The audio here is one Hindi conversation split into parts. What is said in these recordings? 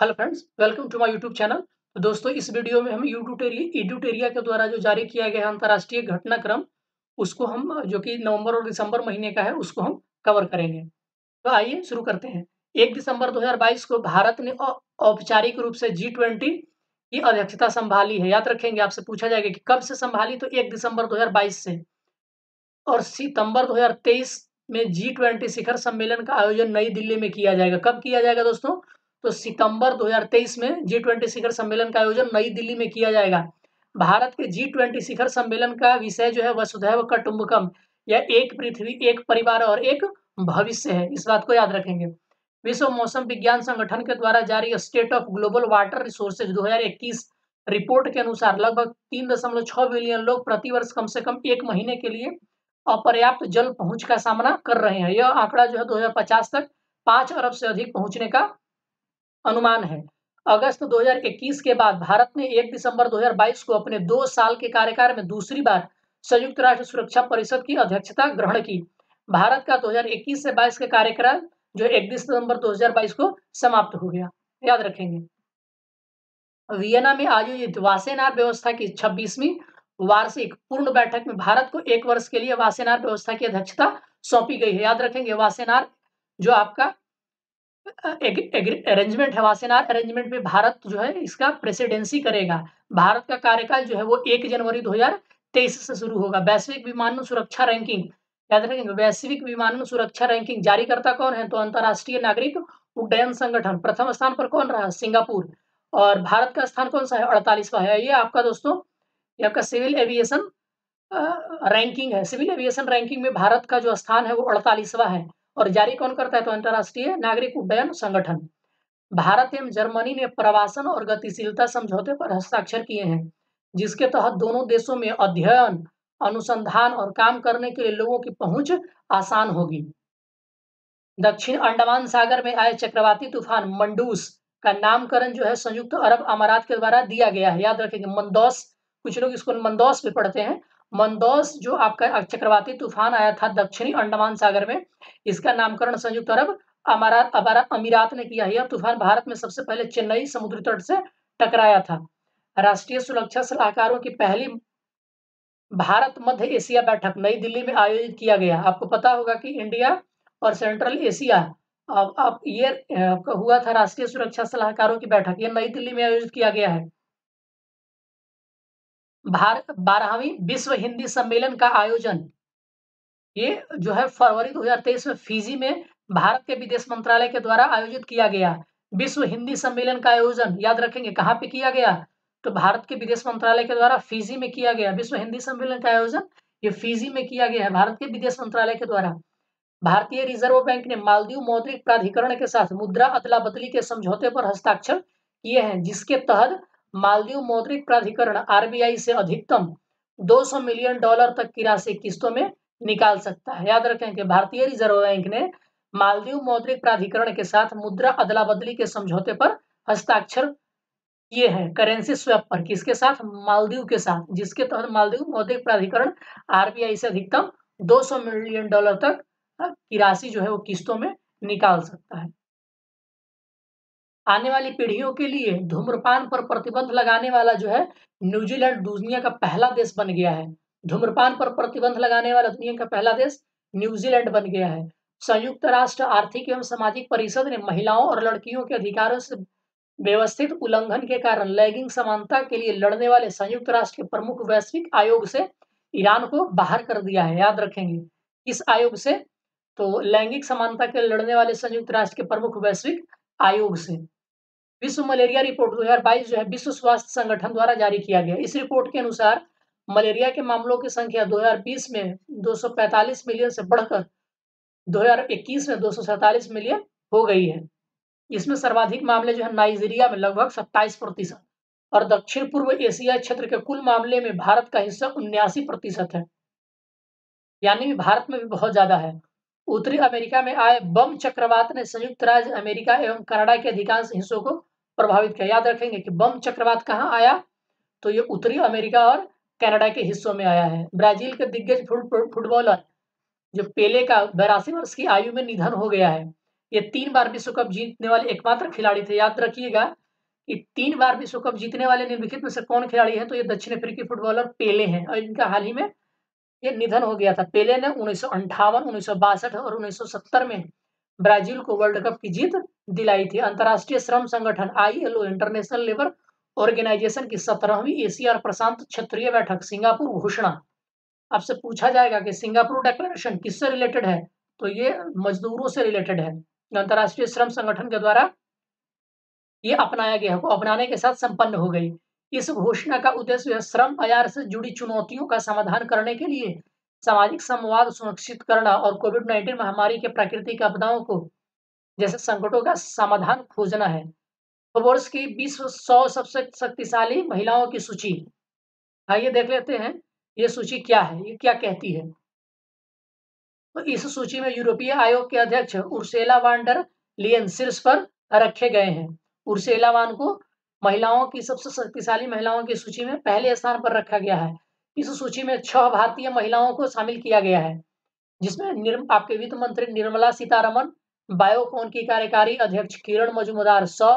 Hello friends, welcome to my YouTube channel. तो दोस्तों, इस वीडियो में हम एडुटेरिया के द्वारा जो जारी किया गया अंतर्राष्ट्रीय घटनाक्रम, उसको हम जो कि नवंबर और दिसंबर महीने का है, उसको हम कवर करेंगे। तो आइए शुरू करते हैं। 1 दिसंबर 2022 को भारत ने औपचारिक रूप से G20 की अध्यक्षता संभाली है। याद रखेंगे, आपसे पूछा जाएगा कि कब से संभाली, तो 1 दिसंबर 2022 से। और सितंबर 2023 में G20 शिखर सम्मेलन का आयोजन नई दिल्ली में किया जाएगा। कब किया जाएगा दोस्तों? तो सितंबर 2023 में G20 शिखर सम्मेलन का आयोजन नई दिल्ली में किया जाएगा। भारत के G20 शिखर सम्मेलन का विषय जो है वसुधैव कुटुंबकम, या एक पृथ्वी, एक परिवार और एक भविष्य है। इस बात को याद रखेंगे। विश्व मौसम विज्ञान संगठन के द्वारा जारी state of global water resources 2021 report के अनुसार लगभग 3.6 बिलियन लोग प्रतिवर्ष कम से कम 1 महीने के लिए अपर्याप्त जल पहुंच का सामना कर रहे हैं। यह आंकड़ा जो है 2050 तक 5 अरब से अधिक पहुंचने का अनुमान है। अगस्त 2021 के बाद भारत ने 1 दिसंबर 2022 को अपने 2 साल के कार्यकाल में दूसरी बार संयुक्त राष्ट्र सुरक्षा परिषद की अध्यक्षता ग्रहण की। भारत का 2021 से 22 का कार्यकाल जो 1 दिसंबर 2022 को समाप्त हो गया। याद रखेंगे। वियना में आयोजित वासेनार व्यवस्था की 26वीं वार्षिक पूर्ण बैठक में भारत को 1 वर्ष के लिए वासेनार व्यवस्था की अध्यक्षता सौंपी गई है। याद रखेंगे, वासेनार जो आपका अरेंजमेंट है, वासेनार अरेंजमेंट में भारत जो है इसका प्रेसिडेंसी करेगा। भारत का कार्यकाल जो है वो 1 जनवरी 2023 से शुरू होगा। वैश्विक विमानन सुरक्षा रैंकिंग, याद रखेंगे, वैश्विक विमानन सुरक्षा रैंकिंग जारीकर्ता कौन है? तो अंतर्राष्ट्रीय नागरिक उड्डयन संगठन। प्रथम स्थान पर कौन रहा? सिंगापुर। और भारत का स्थान कौन सा है? 48वां है। ये आपका दोस्तों, ये आपका सिविल एविएशन रैंकिंग है। सिविल एविएशन रैंकिंग में भारत का जो स्थान है वो 48वां है। और जारी कौन करता है? तो अंतर्राष्ट्रीय नागरिक उड्डयन संगठन। भारत एवं जर्मनी ने प्रवासन और गतिशीलता समझौते पर हस्ताक्षर किए हैं, जिसके तहत दोनों देशों में अध्ययन, अनुसंधान और काम करने के लिए लोगों की पहुंच आसान होगी। दक्षिण अंडमान सागर में आए चक्रवाती तूफान मंडूस का नामकरण जो है संयुक्त अरब अमारात के द्वारा दिया गया है। याद रखेंगे, मंदौस, कुछ लोग इसको मंदौस भी पढ़ते हैं। मंदौस जो आपका चक्रवाती तूफान आया था दक्षिणी अंडमान सागर में, इसका नामकरण संयुक्त अरब अमीरात ने किया है। यह तूफान भारत में सबसे पहले चेन्नई समुद्री तट से टकराया था। राष्ट्रीय सुरक्षा सलाहकारों की पहली भारत मध्य एशिया बैठक नई दिल्ली में आयोजित किया गया। आपको पता होगा कि इंडिया और सेंट्रल एशिया, अब ये हुआ था राष्ट्रीय सुरक्षा सलाहकारों की बैठक, ये नई दिल्ली में आयोजित किया गया है। 12वीं विश्व हिंदी सम्मेलन का आयोजन ये जो है फरवरी 2023 में फिजी में भारत के विदेश मंत्रालय के द्वारा आयोजित किया गया। विश्व हिंदी सम्मेलन का आयोजन याद रखेंगे कहाँ पे किया गया? तो भारत के विदेश मंत्रालय के द्वारा फिजी में किया गया। विश्व हिंदी सम्मेलन का आयोजन ये फिजी में किया गया है, भारत के विदेश मंत्रालय के द्वारा। भारतीय रिजर्व बैंक ने मालदीव मौद्रिक प्राधिकरण के साथ मुद्रा अदला बदली के समझौते पर हस्ताक्षर किए हैं, जिसके तहत मालदीव मौद्रिक प्राधिकरण आरबीआई से अधिकतम $200 मिलियन तक की राशि किस्तों में निकाल सकता है। याद रखें कि भारतीय रिजर्व बैंक ने मालदीव मौद्रिक प्राधिकरण के साथ मुद्रा अदला बदली के समझौते पर हस्ताक्षर किए हैं, करेंसी स्वैप पर। किसके साथ? मालदीव के साथ, जिसके तहत मालदीव मौद्रिक प्राधिकरण आरबीआई से अधिकतम $200 मिलियन तक की राशि जो है वो किस्तों में निकाल सकता है। आने वाली पीढ़ियों के लिए धूम्रपान पर प्रतिबंध लगाने वाला जो है न्यूजीलैंड दुनिया का पहला देश बन गया है। धूम्रपान पर प्रतिबंध लगाने वाला दुनिया का पहला देश न्यूजीलैंड बन गया है। संयुक्त राष्ट्र आर्थिक एवं सामाजिक परिषद ने महिलाओं और लड़कियों के अधिकारों से व्यवस्थित उल्लंघन के कारण लैंगिक समानता के लिए लड़ने वाले संयुक्त राष्ट्र के प्रमुख वैश्विक आयोग से ईरान को बाहर कर दिया है। याद रखेंगे, इस आयोग से? तो लैंगिक समानता के लड़ने वाले संयुक्त राष्ट्र के प्रमुख वैश्विक आयोग से। विश्व मलेरिया रिपोर्ट 2022 जो है विश्व स्वास्थ्य संगठन द्वारा जारी किया गया। इस रिपोर्ट के अनुसार मलेरिया के मामलों की संख्या 2020 में 245 मिलियन से बढ़कर 2021 में 247 मिलियन हो गई है। इसमें सर्वाधिक मामले जो है नाइजीरिया में लगभग 27% और दक्षिण पूर्व एशिया क्षेत्र के कुल मामले में भारत का हिस्सा 79% है, यानी भारत में भी बहुत ज्यादा है। उत्तरी अमेरिका में आए बम चक्रवात ने संयुक्त राज्य अमेरिका एवं कनाडा के अधिकांश हिस्सों को प्रभावित किया। याद रखेंगे कि बम चक्रवात कहाँ आया? तो ये उत्तरी अमेरिका और कनाडा के हिस्सों में आया है। ब्राजील के दिग्गज फुटबॉलर जो पेले का 82 वर्ष की आयु में निधन हो गया है। ये 3 बार विश्व कप जीतने वाले एकमात्र खिलाड़ी थे। याद रखिएगा कि 3 बार विश्व कप जीतने वाले निम्नलिखित में से कौन खिलाड़ी हैं? तो ये दक्षिण अफ्रीकी फुटबॉलर पेले हैं और इनका हाल ही में ये निधन हो गया था। पेले ने 1958, 1962 और 1970 में ब्राजील को वर्ल्ड कप की जीत दिलाई थी। अंतर्राष्ट्रीय श्रम संगठन ILO इंटरनेशनल लेबर ऑर्गेनाइजेशन की 17वीं एशिया और प्रशांत क्षेत्रीय बैठक सिंगापुर घोषणा। आपसे पूछा जाएगा कि सिंगापुर डिक्लेरेशन किससे रिलेटेड है? तो ये मजदूरों से रिलेटेड है। अंतर्राष्ट्रीय श्रम संगठन के द्वारा ये अपनाया गया को अपनाने के साथ संपन्न हो गई। इस घोषणा का उद्देश्य श्रम बाजार से जुड़ी चुनौतियों का समाधान करने के लिए सामाजिक संवाद सुनिश्चित करना और कोविड-19 महामारी के प्राकृतिक आपदाओं को जैसे संकटों का समाधान खोजना है। फोर्ब्स की विश्व 100 सबसे शक्तिशाली महिलाओं की सूची। आइए देख लेते हैं ये सूची क्या है, ये क्या कहती है। तो इस सूची में यूरोपीय आयोग के अध्यक्ष उर्सुला वॉन डर लेयन शीर्ष पर रखे गए हैं। उर्सुला वॉन को महिलाओं की सबसे शक्तिशाली महिलाओं की सूची में पहले स्थान पर रखा गया है। इस सूची में 6 भारतीय महिलाओं को शामिल किया गया है, जिसमें आपके वित्त मंत्री निर्मला सीतारमण, बायोकॉन की कार्यकारी अध्यक्ष किरण मजूमदार शॉ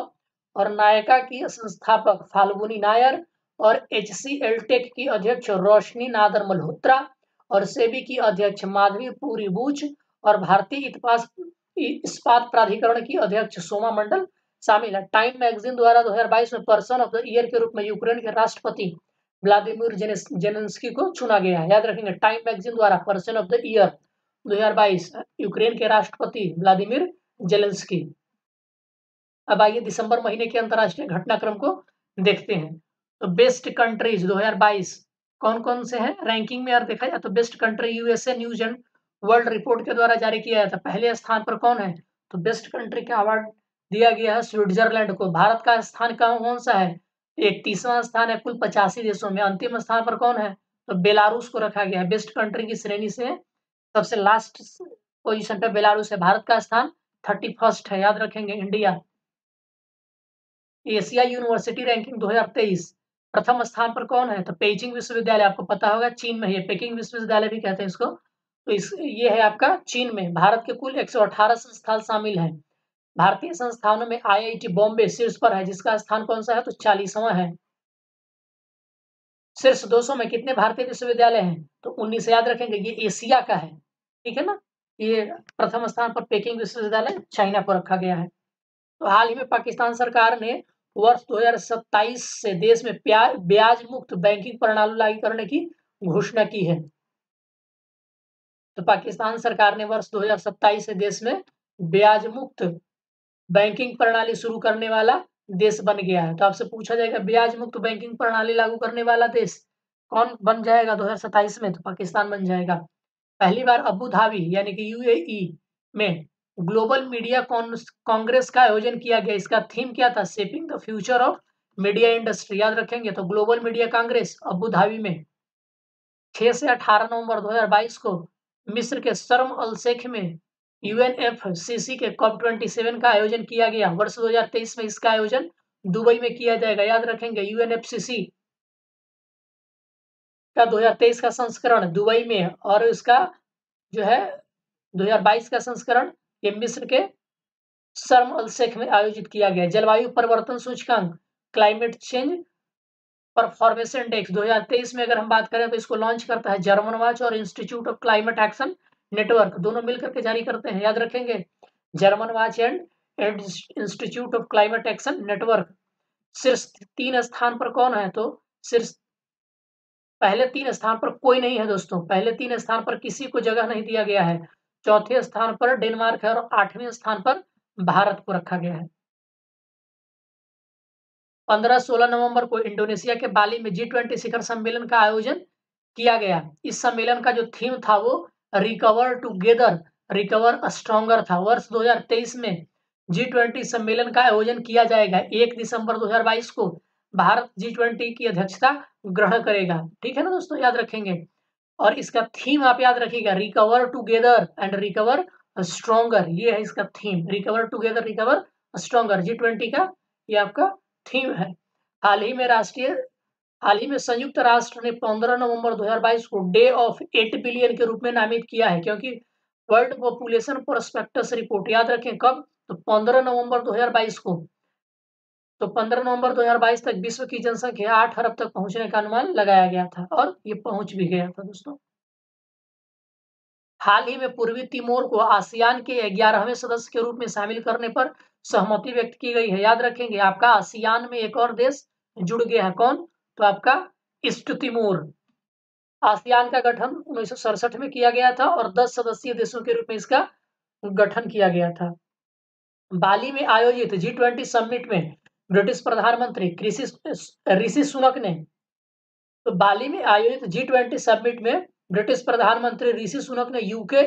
और नायका की संस्थापक फाल्गुनी नायर और HCL टेक की अध्यक्ष रोशनी नादर मल्होत्रा और सेबी की अध्यक्ष माधवी पुरी बूच और भारतीय इस्पात प्राधिकरण की अध्यक्ष सोमा मंडल शामिल है। टाइम मैगजीन द्वारा 2022 में पर्सन ऑफ द ईयर के रूप में यूक्रेन के राष्ट्रपति व्लादिमीर जेलेंस्की को चुना गया है। याद रखेंगे, टाइम मैगजीन द्वारा person of the year 2022 Ukraine के राष्ट्रपति व्लादिमीर जेलेंस्की। अब आइए दिसंबर महीने के अंतर्राष्ट्रीय घटनाक्रम को देखते हैं। तो बेस्ट कंट्रीज 2022 कौन कौन से हैं रैंकिंग में? यार देखा जाए तो best country USA news and world report के द्वारा जारी किया जाता है। पहले स्थान पर कौन है? तो बेस्ट कंट्री का अवार्ड दिया गया है स्विट्जरलैंड को। भारत का स्थान कौन सा है? 31वां स्थान है कुल 85 देशों में। अंतिम स्थान पर कौन है? तो बेलारूस को रखा गया है। बेस्ट कंट्री की श्रेणी से सबसे लास्ट पोजीशन पे बेलारूस है। भारत का स्थान 31st है। याद रखेंगे। इंडिया एशिया यूनिवर्सिटी रैंकिंग 2023 प्रथम स्थान पर कौन है? तो पेइचिंग विश्वविद्यालय, आपको पता होगा चीन में है। पेकिंग विश्वविद्यालय भी कहते हैं इसको। तो ये है आपका चीन में। भारत के कुल 118 संस्थान शामिल हैं। भारतीय संस्थानों में IIT बॉम्बे शीर्ष पर है, जिसका स्थान कौन सा है? तो 40वां है। शीर्ष 200 में कितने भारतीय विश्वविद्यालय हैं? तो 19। याद रखेंगे ये एशिया का है, ठीक है ना। ये प्रथम स्थान पर पेकिंग विश्वविद्यालय चाइना को रखा गया है। तो हाल ही में पाकिस्तान सरकार ने वर्ष 2027 से देश में ब्याज मुक्त बैंकिंग प्रणाली लागू करने की घोषणा की है। तो पाकिस्तान सरकार ने वर्ष 2027 से देश में ब्याज मुक्त बैंकिंग प्रणाली शुरू करने वाला देश बन गया है। तो आपसे पूछा जाएगा ब्याज मुक्त बैंकिंग प्रणाली लागू करने वाला देश कौन बन जाएगा 2027 में? तो पाकिस्तान बन जाएगा। पहली बार अबू धाबी यानी कि UAE में ग्लोबल मीडिया कांग्रेस का आयोजन किया गया। इसका थीम क्या था? Shaping the future of media industry. याद रखेंगे। तो global media Congress Abu Dhabi में 6 से 18 नवंबर 2022 को मिस्र के शर्म अल शेख में UNFCCC के COP27 का आयोजन किया गया। वर्ष 2023 में इसका आयोजन दुबई में किया जाएगा। याद रखेंगे UNFCCC का 2023 का संस्करण दुबई में और इसका जो है 2022 का संस्करण ये मिस्र के शर्म अल शेख में आयोजित किया गया। जलवायु परिवर्तन सूचकांक क्लाइमेट चेंज परफॉर्मेंस इंडेक्स 2023 में अगर हम बात करें तो इसको लॉन्च करता है जर्मन वॉच और institute of climate action network, दोनों मिलकर के जारी करते हैं। याद रखेंगे German watch and institute of climate action network. शीर्ष 3 स्थान पर कौन है? तो शीर्ष पहले 3 स्थान पर कोई नहीं है दोस्तों। पहले 3 स्थान पर किसी को जगह नहीं दिया गया है। चौथे स्थान पर डेनमार्क है और 8वें स्थान पर भारत को रखा गया है। 15-16 नवंबर को इंडोनेशिया के बाली में G20 शिखर सम्मेलन का आयोजन किया गया। इस सम्मेलन का जो थीम था वो रिकवर टुगेदर रिकवर स्ट्रॉन्गर था। वर्ष 2023 में G20 सम्मेलन का आयोजन किया जाएगा। 1 दिसंबर 2022 को भारत G20 की अध्यक्षता ग्रहण करेगा। ठीक है ना दोस्तों, याद रखेंगे। और इसका थीम आप याद रखिएगा, recover together and recover stronger. ये है इसका theme, recover together recover stronger. G20 का ये आपका थीम है। हाल ही में संयुक्त राष्ट्र ने 15 नवंबर 2022 को डे ऑफ 8 बिलियन के रूप में नामित किया है, क्योंकि वर्ल्ड पॉपुलेशन प्रोस्पेक्टस रिपोर्ट, याद रखें कब, तो 15 नवंबर 2022 को। तो 15 नवंबर 2022 तक विश्व की जनसंख्या 8 अरब तक पहुंचने का अनुमान लगाया गया था और ये पहुंच भी गया था दोस्तों। हाल ही में पूर्वी तिमोर को आसियान के 11वें सदस्य के रूप में शामिल करने पर सहमति व्यक्त की गई है। याद रखेंगे, आपका आसियान में एक और देश जुड़ गया है, कौन, तो आपका ईस्ट तिमोर। आसियान का गठन 1967 में किया गया था और 10 सदस्यीय देशों के रूप में इसका गठन किया गया था। बाली में आयोजित G20 समिट में ब्रिटिश प्रधानमंत्री ऋषि सुनक ने, तो बाली में आयोजित G20 समिट में ब्रिटिश प्रधानमंत्री ऋषि सुनक ने UK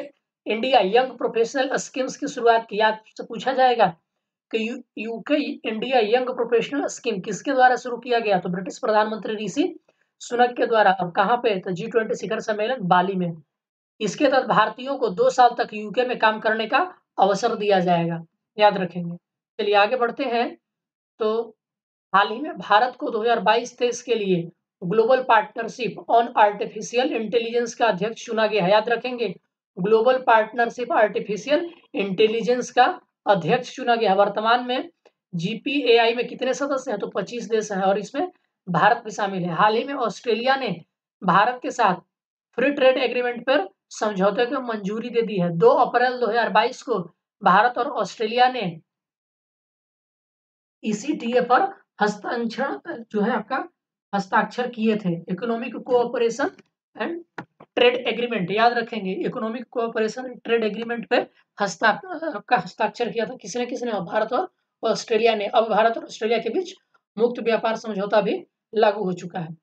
India young professional schemes की शुरुआत की। आपसे पूछा जाएगा कि UK India young professional scheme किसके द्वारा शुरू किया गया, तो ब्रिटिश प्रधानमंत्री ऋषि सुनक के द्वारा। और कहाँ पे, तो G20 शिखर सम्मेलन बाली में। इसके तहत भारतीयों को 2 साल तक यूके में काम करने का अवसर दिया जाएगा, याद रखेंगे। चलिए आगे बढ़ते हैं। तो हाल ही में भारत को 2022-23 के लिए global partnership on artificial intelligence का अध्यक्ष चुना गया है। याद रखेंगे, ग्लोबल पार्टनरशिप आर्टिफिशियल इंटेलिजेंस का अध्यक्ष चुना गया है। वर्तमान में GPAI में कितने सदस्य हैं, तो 25 देश हैं और इसमें भारत भी शामिल है। हाल ही में ऑस्ट्रेलिया ने भारत के साथ फ्री ट्रेड एग्रीमेंट पर समझौते को मंजूरी दे दी है। 2 अप्रैल 2022 को भारत और ऑस्ट्रेलिया ने ECTA पर हस्ताक्षर जो है आपका हस्ताक्षर किए थे। Economic cooperation and trade agreement, याद रखेंगे, economic cooperation and trade agreement पे हस्ताक्षर किया था। किसने किसने, भारत और ऑस्ट्रेलिया ने। अब भारत और ऑस्ट्रेलिया के बीच मुक्त व्यापार समझौता भी लागू हो चुका है।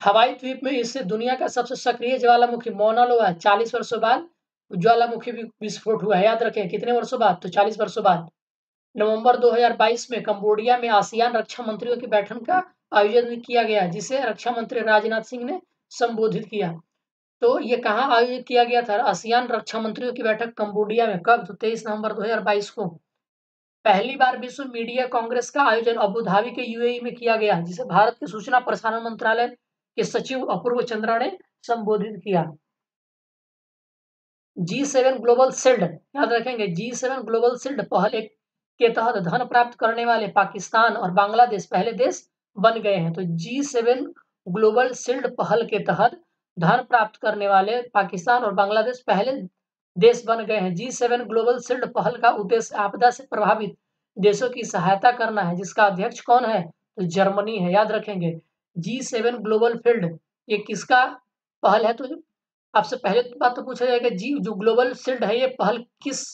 हवाई द्वीप में इससे दुनिया का सबसे सक्रिय ज्वालामुखी मौना लोआ 40 वर्षों बाद ज्वालामुखी विस्फोट हुआ है। याद रखें, कितने वर्षों बाद, तो 40 वर्षों बाद। नवंबर 2022 में कंबोडिया में आसियान रक्षा मंत्रियों की बैठक का आयोजन किया गया, जिसे रक्षा मंत्री राजनाथ सिंह ने संबोधित किया। तो ये कहाँ आयोजित किया गया था, आसियान रक्षा मंत्रियों की बैठक कंबोडिया में, कब, तो 23 नवंबर 2022 को। पहली बार विश्व मीडिया कांग्रेस का आयोजन अबू धाबी के UAE में किया गया, जिसे भारत के सूचना प्रसारण मंत्रालय के सचिव अपूर्व चंद्रा ने संबोधित किया। G7 ग्लोबल शील्ड, याद रखेंगे, G7 ग्लोबल शील्ड पहल के तहत धन प्राप्त करने वाले पाकिस्तान और बांग्लादेश पहले देश बन गए हैं। तो G7 ग्लोबल शील्ड पहल के तहत धन प्राप्त करने वाले पाकिस्तान और बांग्लादेश पहले देश बन गए हैं। G7 ग्लोबल शील्ड पहल का उद्देश्य आपदा से प्रभावित देशों की सहायता करना है, जिसका अध्यक्ष कौन है, तो जर्मनी है। याद रखेंगे, G7 ग्लोबल फील्ड ये किसका पहल है, तो आपसे पहले बात तो पूछा जाएगा जो ग्लोबल शील्ड है ये पहल किस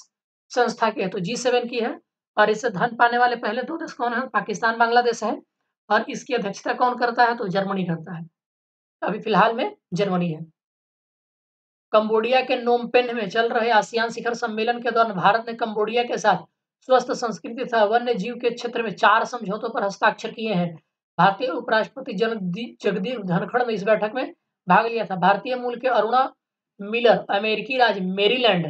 संस्था की है, तो G7 की है। और इससे धन पाने वाले पहले 2 देश कौन है, पाकिस्तान बांग्लादेश है। और इसकी अध्यक्षता कौन करता है, तो जर्मनी करता है। अभी फिलहाल में जर्मनी है। कंबोडिया के नोम पेन्ह में चल रहे आसियान शिखर सम्मेलन के दौरान भारत ने कंबोडिया के साथ स्वस्थ संस्कृति तथा वन्य जीव के क्षेत्र में 4 समझौतों पर हस्ताक्षर किए हैं। भारतीय उपराष्ट्रपति जगदीप धनखड़ ने इस बैठक में भाग लिया था। भारतीय मूल के अरुणा मिलर अमेरिकी राज्य मेरीलैंड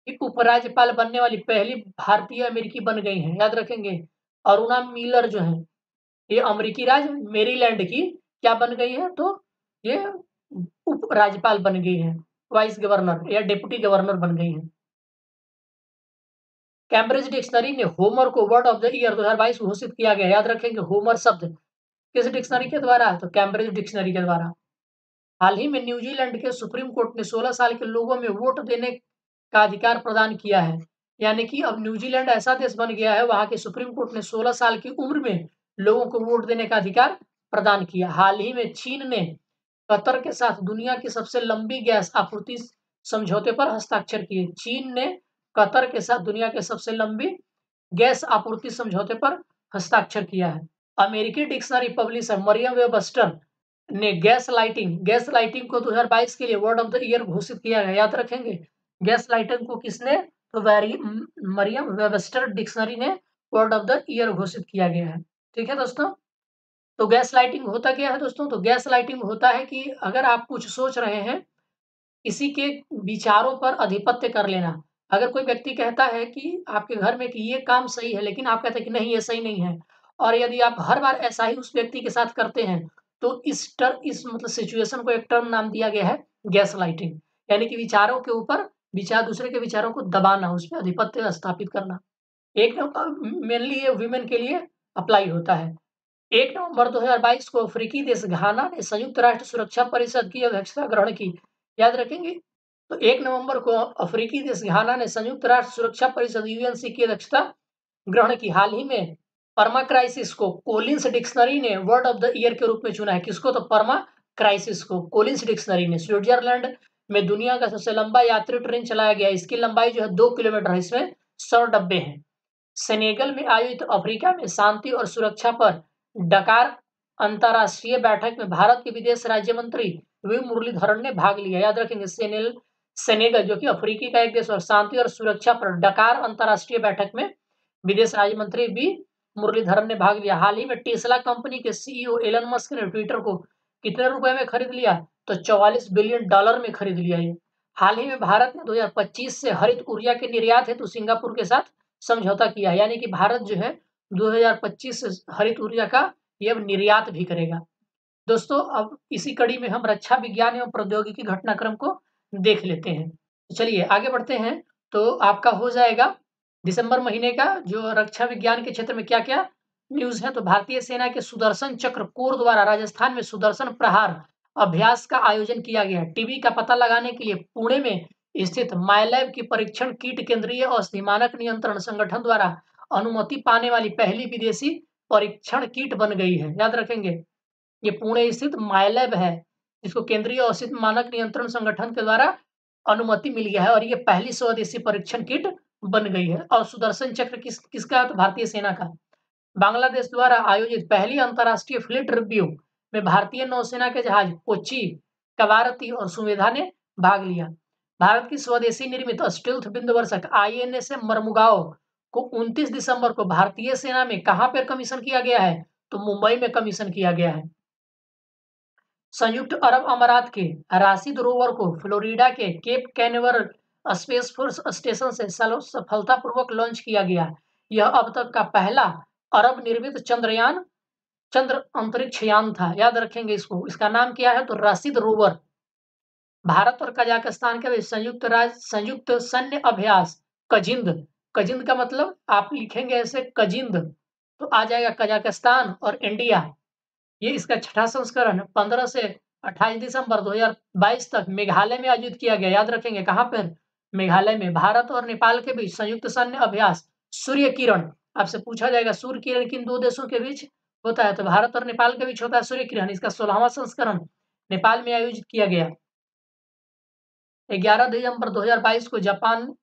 की उपराज्यपाल बनने वाली पहली भारतीय अमेरिकी बन गई हैं। याद रखेंगे, अरुणा मिलर जो है ये अमेरिकी राज्य मेरीलैंड की क्या बन गई है, तो ये उपराज्यपाल बन गई है, वाइस गवर्नर या डिप्टी गवर्नर बन गई है। कैम्ब्रिज डिक्शनरी ने होमर को वर्ड ऑफ द ईयर 2022 घोषित किया गया। याद रखेंगे, होमर शब्द किस डिक्शनरी के द्वारा, तो कैम्ब्रिज डिक्शनरी के द्वारा। हाल ही में न्यूजीलैंड के सुप्रीम कोर्ट ने 16 साल के लोगों में वोट देने का अधिकार प्रदान किया है। यानी कि अब न्यूजीलैंड ऐसा देश बन गया है, वहां के सुप्रीम कोर्ट ने 16 साल की उम्र में लोगों को वोट देने का अधिकार प्रदान किया। हाल ही में चीन ने कतर के साथ दुनिया की सबसे लंबी गैस आपूर्ति समझौते पर हस्ताक्षर किए। चीन ने कतर के साथ दुनिया के सबसे लंबी गैस आपूर्ति समझौते पर हस्ताक्षर किया है। अमेरिकी डिक्शनरी पब्लिशर मरियम वेबस्टर ने गैस लाइटिंग को 2022 के लिए वर्ड ऑफ द ईयर घोषित किया है। याद रखेंगे, गैस लाइटिंग को किसने, तो मरियम वेबस्टर डिक्शनरी ने वर्ड ऑफ द ईयर घोषित किया गया है। ठीक है दोस्तों, तो गैस लाइटिंग होता क्या है दोस्तों, तो गैस लाइटिंग होता है कि अगर आप कुछ सोच रहे हैं, किसी के विचारों पर आधिपत्य कर लेना। अगर कोई व्यक्ति कहता है कि आपके घर में कि ये काम सही है, लेकिन आप कहते हैं कि नहीं ये सही नहीं है, और यदि आप हर बार ऐसा ही उस व्यक्ति के साथ करते हैं, तो इस मतलब सिचुएशन को एक टर्म नाम दिया गया है गैस लाइटिंग। यानी कि विचारों के ऊपर दूसरे के विचारों को दबाना, उस पे आधिपत्य स्थापित करना। एक मेनली ये वुमेन के लिए अप्लाई होता है। 1 नवंबर 2022 को अफ्रीकी देश घाना ने संयुक्त राष्ट्र सुरक्षा परिषद की अध्यक्षता ग्रहण की। याद रखेंगे? तो 1 नवंबर को अफ्रीकी देश घाना ने संयुक्त राष्ट्र सुरक्षा परिषद यूएनसी की अध्यक्षता ग्रहण की। हाल ही में परमा क्राइसिस को कोलिन्स डिक्शनरी ने वर्ड ऑफ द ईयर के रूप में चुना है। किसको? तो परमा क्राइसिस को कोलिन्स डिक्शनरी ने। स्विट्जरलैंड में दुनिया का सबसे लंबा यात्री ट्रेन चलाया गया। इसकी लंबाई जो है 2 किलोमीटर है। इसमें 100 डब्बे हैं। सेनेगल में आयोजित अफ्रीका में शांति और सुरक्षा पर डकार अंतर्राष्ट्रीय बैठक में भारत के विदेश राज्य मंत्री वी मुरलीधरन ने भाग लिया। याद रखेंगे, सेनेगल जो कि अफ्रीकी का एक देश और शांति और सुरक्षा पर डकार अंतर्राष्ट्रीय बैठक में विदेश राज्य मंत्री वी मुरलीधरन ने भाग लिया। हाल ही में टेस्ला कंपनी के सीईओ एलन मस्क ने ट्विटर को कितने रुपए में खरीद लिया? तो $44 बिलियन में खरीद लिया। ये हाल ही में भारत ने 2025 से हरित ऊर्जा के निर्यात हेतु सिंगापुर के साथ समझौता किया है। यानी कि भारत जो है 2025 से हरित ऊर्जा का ये अब निर्यात भी करेगा। दोस्तों, अब इसी कड़ी में हम रक्षा विज्ञान एवं प्रौद्योगिकी घटनाक्रम को देख लेते हैं। चलिए आगे बढ़ते हैं। तो आपका हो जाएगा दिसंबर महीने का जो रक्षा विज्ञान के क्षेत्र में क्या-क्या न्यूज़ है। तो भारतीय सेना के सुदर्शन चक्र कोर द्वारा राजस्थान में सुदर्शन प्रहार अभ्यास का आयोजन किया गया है। टीबी का पता लगाने के लिए पुणे में स्थित मायलैब की परीक्षण किट केंद्रीय औषधि मानक नियंत्रण संगठन द्वारा अनुमति पाने वाली पहली विदेशी परीक्षण किट बन गई है। याद रखेंगे, ये पुणे स्थित मायलैब है जिसको केंद्रीय औषधि मानक नियंत्रण संगठन के द्वारा अनुमति मिल गया है और ये पहली स्वदेशी परीक्षण किट बन गई है। और सुदर्शन चक्र किसका? तो भारतीय सेना का। बांग्लादेश द्वारा आयोजित पहली अंतर्राष्ट्रीय फ्लीट रिव्यू में भारतीय नौसेना के जहाज कोच्चि, कवारती और सुमेधा ने भाग लिया। भारत की स्वदेशी निर्मित स्टील्थ विध्वंसक आईएनएस मर्मुगाओ को 29 दिसंबर को भारतीय सेना में कहां पर कमीशन किया गया है? तो मुंबई में कमीशन किया गया है। संयुक्त अरब अमारात के राशिद रोवर को फ्लोरिडा के Cape Canaveral space force station से सफलतापूर्वक लॉन्च किया गया। यह अब तक का पहला अरब निर्मित चंद्र अंतरिक्ष यान था। याद रखेंगे इसको। इसका नाम क्या है? तो राशिद रोवर। भारत और कजाकिस्तान के बीच संयुक्त सैन्य अभ्यास कजिंद का मतलब आप लिखेंगे ऐसे कजिंद, तो आ जाएगा कजाकिस्तान और इंडिया। ये इसका छठा संस्करण 15 से 28 दिसंबर 2022 तक मेघालय में आयोजित किया गया। याद रखेंगे कहां पर? मेघालय में। भारत और नेपाल के बीच संयुक्त सैन्य अभ्यास सूर्य किरण। आपसे पूछा जाएगा सूर्य किरण किन दो देशों के बीच होता है? तो भारत और नेपाल के बीच होता है सूर्य किरण। इसका 16वां संस्करण नेपाल में आयोजित किया गया। 11 दिसंबर 2022 को जापान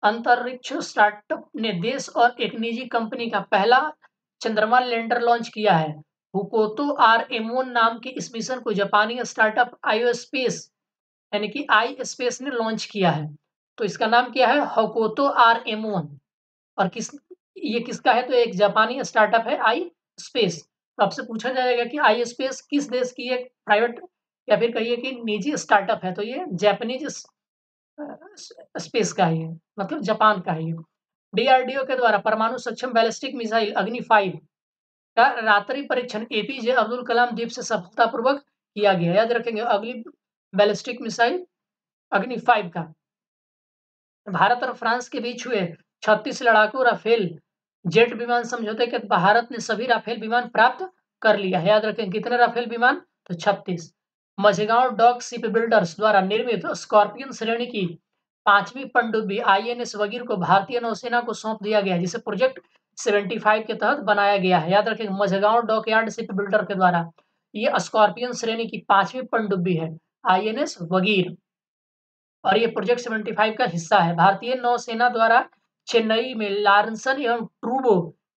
अंतरिक्ष स्टार्टअप ने देश और एक निजी कंपनी का पहला चंद्रमा लैंडर लॉन्च किया है। हुकोतो RM1 नाम के इस मिशन को जापानी स्टार्टअप आईस्पेस यानी कि आई स्पेस ने लॉन्च किया है। तो इसका नाम क्या है? हुकोतो RM1। और ये किसका है? तो एक जापानी स्टार्टअप है आई स्पेस। तो आपसे पूछा जाएगा कि आई स्पेस किस देश की एक प्राइवेट या फिर कहिए कि निजी स्टार्टअप है? तो ये जापानीज स्पेस का ही है, मतलब जापान का ही है। DRDO के द्वारा परमाणु सक्षम बैलिस्टिक मिसाइल अग्नि 5 का रात्रि परीक्षण एपीजे अब्दुल कलाम द्वीप से सफलतापूर्वक किया गया। याद रखेंगे अगली बैलिस्टिक मिसाइल अग्नि 5 का। भारत और फ्रांस के बीच हुए 36 लड़ाकू राफेल जेट विमान समझौते के भारत ने सभी राफेल विमान प्राप्त कर लिया है। याद रखें कितने राफेल विमान? तो 36। मझगांव डॉक शिप बिल्डर्स द्वारा निर्मित स्कॉर्पियन श्रेणी की 5वीं पनडुब्बी INS वगीर को भारतीय नौसेना को सौंप दिया गया, जिसे प्रोजेक्ट 75 के तहत बनाया गया है। याद रखें मझगांव डॉकयार्ड शिप बिल्डर के द्वारा ये स्कॉर्पियन श्रेणी की 5वीं पनडुब्बी है INS वगीर और ये प्रोजेक्ट 75 का हिस्सा है। भारतीय नौसेना द्वारा चेन्नई में लार्सन एवं ट्रूबो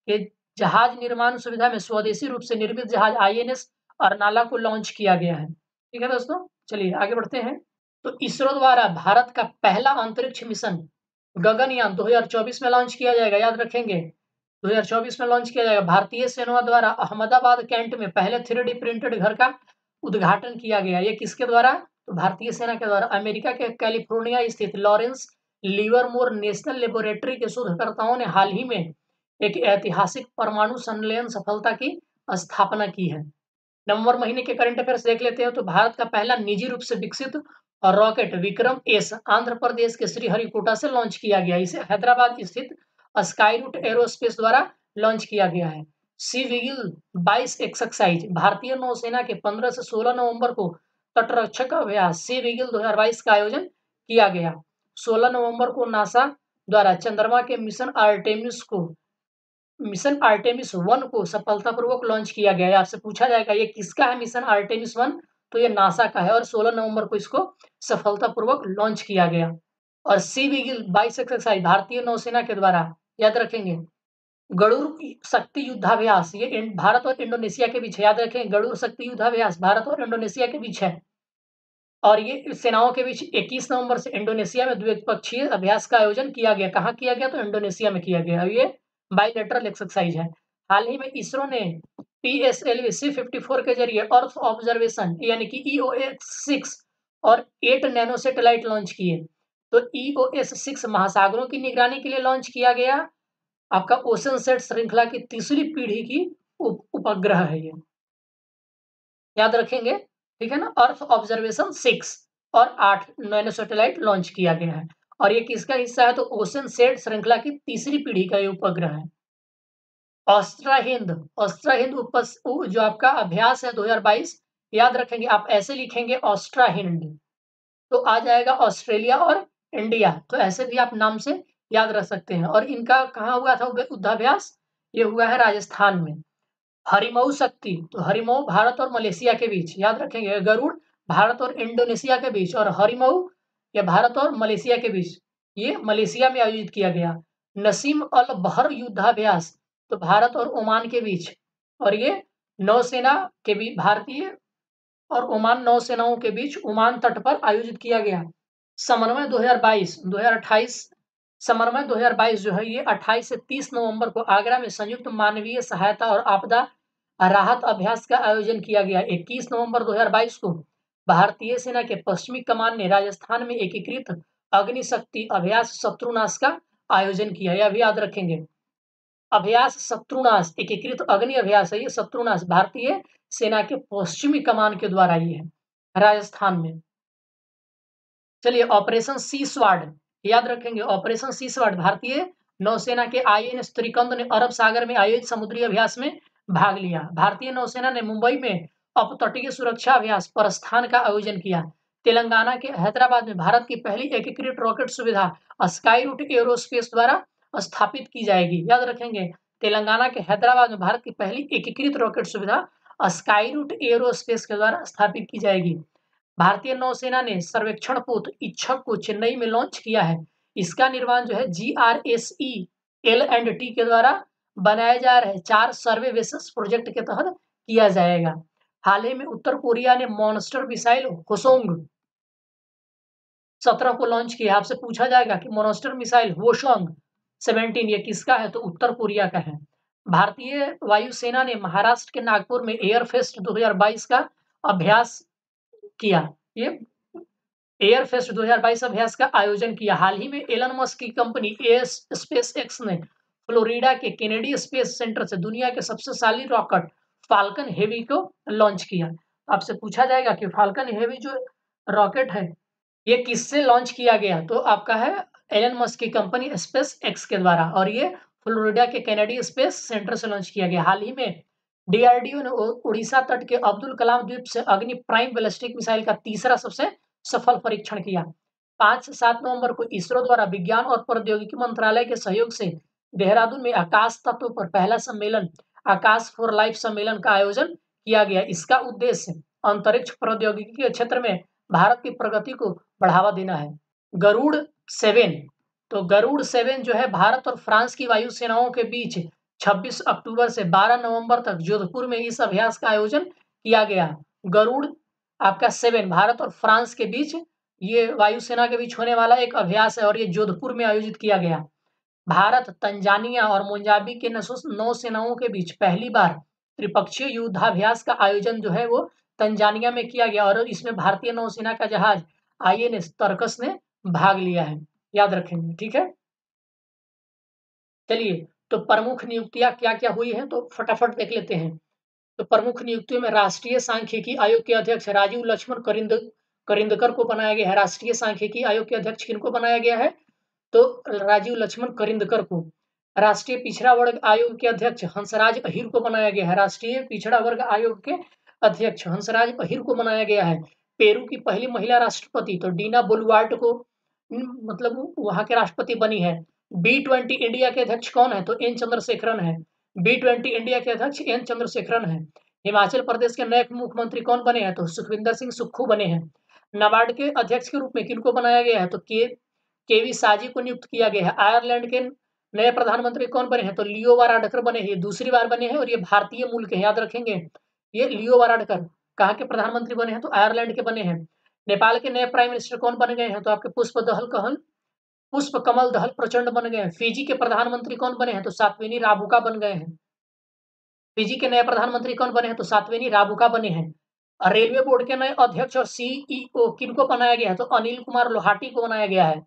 के जहाज निर्माण सुविधा में स्वदेशी रूप से निर्मित जहाज INS अर्नाला को लॉन्च किया गया है। ठीक है दोस्तों, चलिए आगे बढ़ते हैं। तो इसरो द्वारा भारत का पहला अंतरिक्ष मिशन गगनयान 2024 में लॉन्च किया जाएगा। याद रखेंगे 2024 में लॉन्च किया जाएगा। भारतीय सेना द्वारा अहमदाबाद कैंट में पहले 3D प्रिंटेड घर का उद्घाटन किया गया। ये किसके द्वारा? तो भारतीय सेना के द्वारा। अमेरिका के कैलिफोर्निया स्थित लॉरेंस लिवरमोर नेशनल लेबोरेटरी के शोधकर्ताओं ने हाल ही में एक ऐतिहासिक परमाणु संलयन सफलता की स्थापना की है। नवंबर महीने के करंट अफेयर्स देख लेते हैं। तो भारत का पहला निजी रूप से विकसित रॉकेट विक्रम एस आंध्र प्रदेश के श्रीहरिकोटा से लॉन्च किया गया। इसे हैदराबाद स्थित स्काई रूट एरोस्पेस द्वारा लॉन्च किया गया है। सी विगिल 22 एक्सरसाइज भारतीय नौसेना के 15 से 16 नवंबर को तटरक्षक अभ्यास सी विगिल 2022 का आयोजन किया गया। 16 नवंबर को नासा द्वारा चंद्रमा के मिशन आर्टेमिस 1 को सफलतापूर्वक लॉन्च किया गया है। आपसे पूछा जाएगा ये किसका है मिशन आर्टेमिस 1, तो ये नासा का है और 16 नवंबर को इसको सफलतापूर्वक लॉन्च किया गया। और सी विगिल 22 एक्सरसाइज भारतीय नौसेना के द्वारा, याद रखेंगे, गरुड़ शक्ति युद्धाभ्यास ये भारत और इंडोनेशिया के बीच है। याद रखें, गरुड़ शक्ति युद्धाभ्यास भारत और इंडोनेशिया के बीच है। और ये सेनाओं के बीच 21 नवंबर से इंडोनेशिया में द्विपक्षीय अभ्यास का आयोजन किया गया। कहाँ किया गया? तो इंडोनेशिया में किया गया। ये बाइलेटरल एक्सरसाइज है। हाल ही में इसरो ने PSLV C-54 के जरिए अर्थ ऑब्जर्वेशन यानी कि EOS-6 और 8 नैनो सैटेलाइट लॉन्च किए। तो EOS-6 महासागरों की निगरानी के लिए लॉन्च किया गया आपका ओशनसेट श्रृंखला की तीसरी पीढ़ी की उपग्रह है ये, याद रखेंगे, ठीक है ना। अर्थ ऑब्जर्वेशन 6 और 8 नैनो सैटेलाइट लॉन्च किया गया है। और ये किसका हिस्सा है? तो ओशनसेट श्रृंखला की तीसरी पीढ़ी का ये उपग्रह है। ऑस्ट्रा हिंद जो आपका अभ्यास है 2022, याद रखेंगे, आप ऐसे लिखेंगे ऑस्ट्रा हिंद तो आ जाएगा ऑस्ट्रेलिया और इंडिया, तो ऐसे भी आप नाम से याद रख सकते हैं। और इनका कहाँ हुआ था युद्धाभ्यास? ये हुआ है राजस्थान में। हरिमऊ शक्ति, तो हरिमऊ भारत और मलेशिया के बीच, याद रखेंगे। गरुड़ भारत और इंडोनेशिया के बीच और हरिमऊ ये भारत और मलेशिया के बीच, ये मलेशिया में आयोजित किया गया। नसीम अल बहर युद्धाभ्यास तो भारत और ओमान के बीच, और ये नौसेना के बीच, भारतीय और ओमान नौसेनाओं के बीच ओमान तट पर आयोजित किया गया। समन्वय 2022 समन्वय 2022 जो है ये 28 से 30 नवंबर को आगरा में संयुक्त मानवीय सहायता और आपदा राहत अभ्यास का आयोजन किया गया। 21 नवंबर 2022 को भारतीय सेना के पश्चिमी कमान ने राजस्थान में एकीकृत अग्निशक्ति अभ्यास शत्रुनाश का आयोजन किया। यह भी याद रखेंगे, अभ्यास शत्रुनाश, एकीकृत अग्नि अभ्यास है ये शत्रुनाश, भारतीय सेना के पश्चिमी कमान के द्वारा ये है राजस्थान में। चलिए, ऑपरेशन सी स्वार्ड, याद रखेंगे, ऑपरेशन सी स्वार्ड भारतीय नौसेना के INS त्रिकंद ने अरब सागर में आयोजित समुद्री अभ्यास में भाग लिया। भारतीय नौसेना ने मुंबई में अपतटीय सुरक्षा अभ्यास प्रस्थान का आयोजन किया। तेलंगाना के हैदराबाद में भारत की पहली एकीकृत रॉकेट सुविधा स्काई रूट एरोस्पेस द्वारा स्थापित की जाएगी। याद रखेंगे, तेलंगाना के हैदराबाद में भारत की पहली एकीकृत रॉकेट सुविधा स्काई रूट एरोस्पेस के द्वारा स्थापित की जाएगी। भारतीय नौसेना ने सर्वेक्षण पोत इच्छक को चेन्नई में लॉन्च किया है। इसका निर्माण जो है GRSE L&T के द्वारा बनाए जा रहे 4 सर्वे वेसल्स प्रोजेक्ट के तहत किया जाएगा। हाल ही में उत्तर कोरिया ने मॉन्स्टर मिसाइल होसोंग 17 को लॉन्च किया। आपसे पूछा जाएगा कि मॉन्स्टर मिसाइल होशोंग 17 ये किसका है? तो उत्तर कोरिया का है। भारतीय वायुसेना ने महाराष्ट्र के नागपुर में एयरफेस्ट 2022 का अभ्यास किया। ये एयरफेस्ट 2022 अभ्यास का आयोजन किया। हाल ही में एलन मस्क की कंपनी SpaceX ने फ्लोरिडा के केनेडी स्पेस सेंटर से दुनिया के सबसे शालीन रॉकेट फाल्कन हेवी को लॉन्च किया। आपसे पूछा जाएगा कि फाल्कन हेवी जो रॉकेट है ये किससे लॉन्च किया गया? तो आपका है एलन मस्क की कंपनी SpaceX के द्वारा, और ये फ्लोरिडा के केनेडी स्पेस सेंटर से लॉन्च किया गया। हाल ही में DRDO ने उड़ीसा तट के अब्दुल कलाम द्वीप से अग्नि प्राइम बैलिस्टिक मिसाइल का तीसरा सबसे सफल परीक्षण किया। 5 से 7 नवंबर को इसरो द्वारा विज्ञान और प्रौद्योगिकी मंत्रालय के सहयोग से देहरादून में आकाश तत्व पर पहला सम्मेलन आकाश फॉर लाइफ सम्मेलन का आयोजन किया गया। इसका उद्देश्य अंतरिक्ष प्रौद्योगिकी के क्षेत्र में भारत की प्रगति को बढ़ावा देना है। गरुड़ 7, तो गरुड़ 7 जो है भारत और फ्रांस की वायुसेनाओं के बीच 26 अक्टूबर से 12 नवंबर तक जोधपुर में इस अभ्यास का आयोजन किया गया। गरुड़ आपका 7 भारत और फ्रांस के बीच ये वायुसेना के बीच होने वाला एक अभ्यास है और ये जोधपुर में आयोजित किया गया। भारत, तंजानिया और मोजाम्बिक के नौसेनाओं के बीच पहली बार त्रिपक्षीय युद्धाभ्यास का आयोजन जो है वो तंजानिया में किया गया और इसमें भारतीय नौसेना का जहाज INS तरकस ने भाग लिया है। याद रखेंगे, ठीक है। चलिए, तो प्रमुख नियुक्तियां क्या क्या हुई है तो फटाफट देख लेते हैं। तो प्रमुख नियुक्तियों में राष्ट्रीय सांख्यिकी आयोग के अध्यक्ष राजीव लक्ष्मण करिंदकर को बनाया गया है। राष्ट्रीय सांख्यिकी आयोग के अध्यक्ष किनको बनाया गया है? तो राजीव लक्ष्मण करिंदकर को। राष्ट्रीय पिछड़ा वर्ग आयोग के अध्यक्ष हंसराज अहीर को बनाया गया है। राष्ट्रीय पिछड़ा वर्ग आयोग के अध्यक्ष हंसराज अहीर को बनाया गया है। पेरू की पहली महिला राष्ट्रपति तो डीना बोलुआर्ट को मतलब वहां के राष्ट्रपति बनी है। B20 इंडिया के अध्यक्ष कौन है? तो एन चंद्रशेखरन है। B20 इंडिया के अध्यक्ष एन चंद्रशेखरन है। हिमाचल प्रदेश के नए मुख्यमंत्री कौन बने हैं? तो सुखविंदर सिंह सुक्खू बने हैं। नाबार्ड के अध्यक्ष के रूप में किनको बनाया गया है? तो केवी साजी को नियुक्त किया गया है। आयरलैंड के नए प्रधानमंत्री कौन बने हैं? तो लियो वाराडकर बने हैं। दूसरी बार बने हैं और ये भारतीय मूल के, याद रखेंगे। ये लियो वाराडकर कहाँ के प्रधानमंत्री बने हैं? तो आयरलैंड के बने हैं। नेपाल के नए प्राइम मिनिस्टर कौन बन गए हैं? तो आपके पुष्प कमल दहल प्रचंड बन गए हैं। फिजी के प्रधानमंत्री कौन बने हैं? तो सातवेनी राबुका बन गए हैं। फिजी के नए प्रधानमंत्री कौन बने हैं? तो सातवेनी राबुका बने हैं। रेलवे बोर्ड के नए अध्यक्ष और सीईओ किनको बनाया गया है? तो अनिल कुमार लोहाटी को बनाया गया है।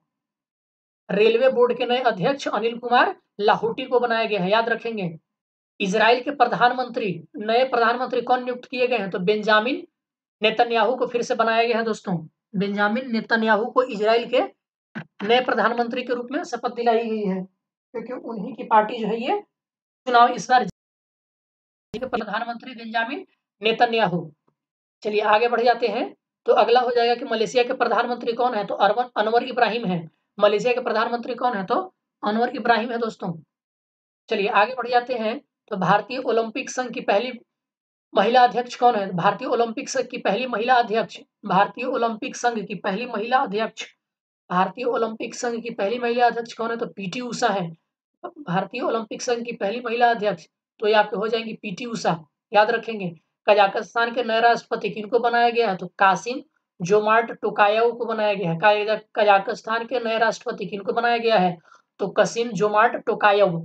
रेलवे बोर्ड के नए अध्यक्ष अनिल कुमार लाहौटी को बनाया गया है, याद रखेंगे। इजराइल के नए प्रधानमंत्री कौन नियुक्त किए गए हैं? तो बेंजामिन नेतन्याहू को फिर से बनाया गया है दोस्तों। बेंजामिन नेतन्याहू को इजराइल के नए प्रधानमंत्री के रूप में शपथ दिलाई गई है, क्योंकि उन्हीं की पार्टी जो है ये चुनाव इस बार प्रधानमंत्री बेंजामिन नेतन्याहू। चलिए आगे बढ़ जाते हैं। तो अगला हो जाएगा कि मलेशिया के प्रधानमंत्री कौन है? तो अनवर इब्राहिम है। मलेशिया के प्रधानमंत्री कौन है? तो अनवर इब्राहिम है दोस्तों। चलिए आगे बढ़ जाते हैं। तो भारतीय ओलंपिक संघ की पहली महिला अध्यक्ष कौन है? भारतीय ओलंपिक संघ की पहली महिला अध्यक्ष भारतीय ओलंपिक संघ की पहली महिला अध्यक्ष भारतीय ओलंपिक संघ की पहली महिला अध्यक्ष कौन है? तो पीटी उषा है। भारतीय ओलंपिक संघ की पहली महिला अध्यक्ष तो ये आपके हो जाएंगी पीटी उषा, याद रखेंगे। कजाकिस्तान के नए राष्ट्रपति किनको बनाया गया है? तो कासिम जोमार्ट टोकायव को बनाया गया है। कजाकिस्तान के नए राष्ट्रपति किनको बनाया गया है? तो कासिम जोमार्ट टोकायव।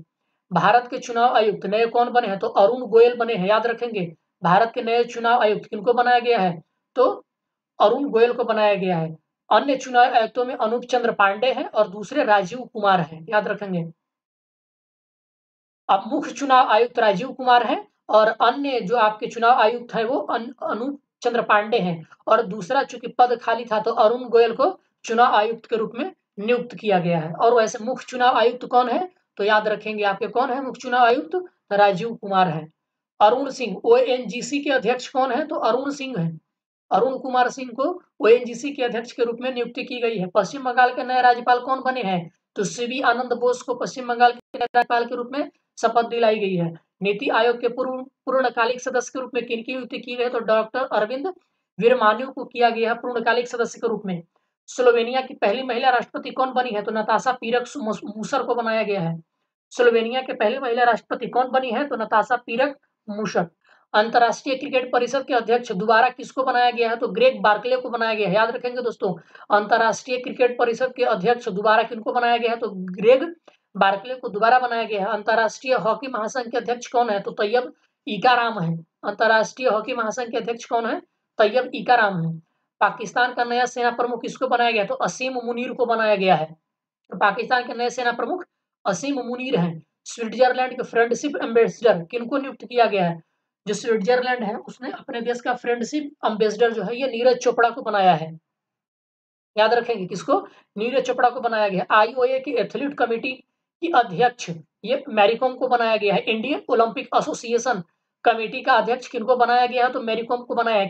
भारत के चुनाव आयुक्त नए कौन बने हैं? तो अरुण गोयल बने हैं, याद रखेंगे। भारत के नए चुनाव आयुक्त किनको बनाया गया है? तो अरुण गोयल को बनाया गया है। अन्य चुनाव आयुक्तों में अनूप चंद्र पांडे हैं और दूसरे राजीव कुमार हैं, याद रखेंगे। अब मुख्य चुनाव आयुक्त राजीव कुमार हैं और अन्य जो आपके चुनाव आयुक्त हैं वो अनूप चंद्र पांडे हैं। और दूसरा चूंकि पद खाली था तो अरुण गोयल को चुनाव आयुक्त के रूप में नियुक्त किया गया है। और वैसे मुख्य चुनाव आयुक्त कौन है? तो याद रखेंगे आपके कौन है मुख्य चुनाव आयुक्त? राजीव कुमार है। अरुण सिंह ओएनजीसी के अध्यक्ष कौन है? तो अरुण सिंह है। अरुण कुमार सिंह को ओएनजीसी के अध्यक्ष के रूप में नियुक्ति की गई है। पश्चिम बंगाल के नए राज्यपाल कौन बने हैं? तो सीवी आनंद बोस को पश्चिम बंगाल के राज्यपाल के रूप में शपथ दिलाई गई है। नीति आयोग के पूर्णकालिक सदस्य के रूप में किनकी नियुक्ति की गई? तो डॉक्टर अरविंद विरमान्यू को किया गया है पूर्णकालिक सदस्य के रूप में। स्लोवेनिया की पहली महिला राष्ट्रपति कौन बनी है? तो नताशा पीरक मूसर को बनाया गया है। स्लोवेनिया के पहली महिला राष्ट्रपति कौन बनी है? तो नताशा पीरक मूसर। अंतरराष्ट्रीय क्रिकेट परिषद के अध्यक्ष दोबारा किसको बनाया गया है? तो ग्रेग बार्कले को बनाया गया है, याद रखेंगे दोस्तों। अंतरराष्ट्रीय क्रिकेट परिषद के अध्यक्ष दोबारा किनको बनाया गया है? तो ग्रेग बार्कले को दोबारा बनाया गया है। अंतरराष्ट्रीय हॉकी महासंघ के अध्यक्ष कौन है? तो तैयब इकाराम है। अंतरराष्ट्रीय हॉकी महासंघ के अध्यक्ष कौन है? तैयब इकाराम है। पाकिस्तान का नया सेना प्रमुख किसको बनाया गया? तो असीम मुनीर को बनाया गया है। तो पाकिस्तान के नए सेना प्रमुख असीम मुनीर हैं। स्विट्जरलैंड के फ्रेंडशिप एम्बेसडर किनको नियुक्त किया गया है? जो स्विट्जरलैंड है उसने अपने देश का फ्रेंडशिप एम्बेसडर जो है ये नीरज चोपड़ा को बनाया है, याद रखेंगे। किसको? नीरज चोपड़ा को बनाया गया। आईओए की एथलीट कमेटी की अध्यक्ष ये मैरीकॉम को बनाया गया है। इंडियन ओलंपिक एसोसिएशन कमेटी का अध्यक्ष किनको बनाया गया है? तो मैरीकॉम को बनाया है।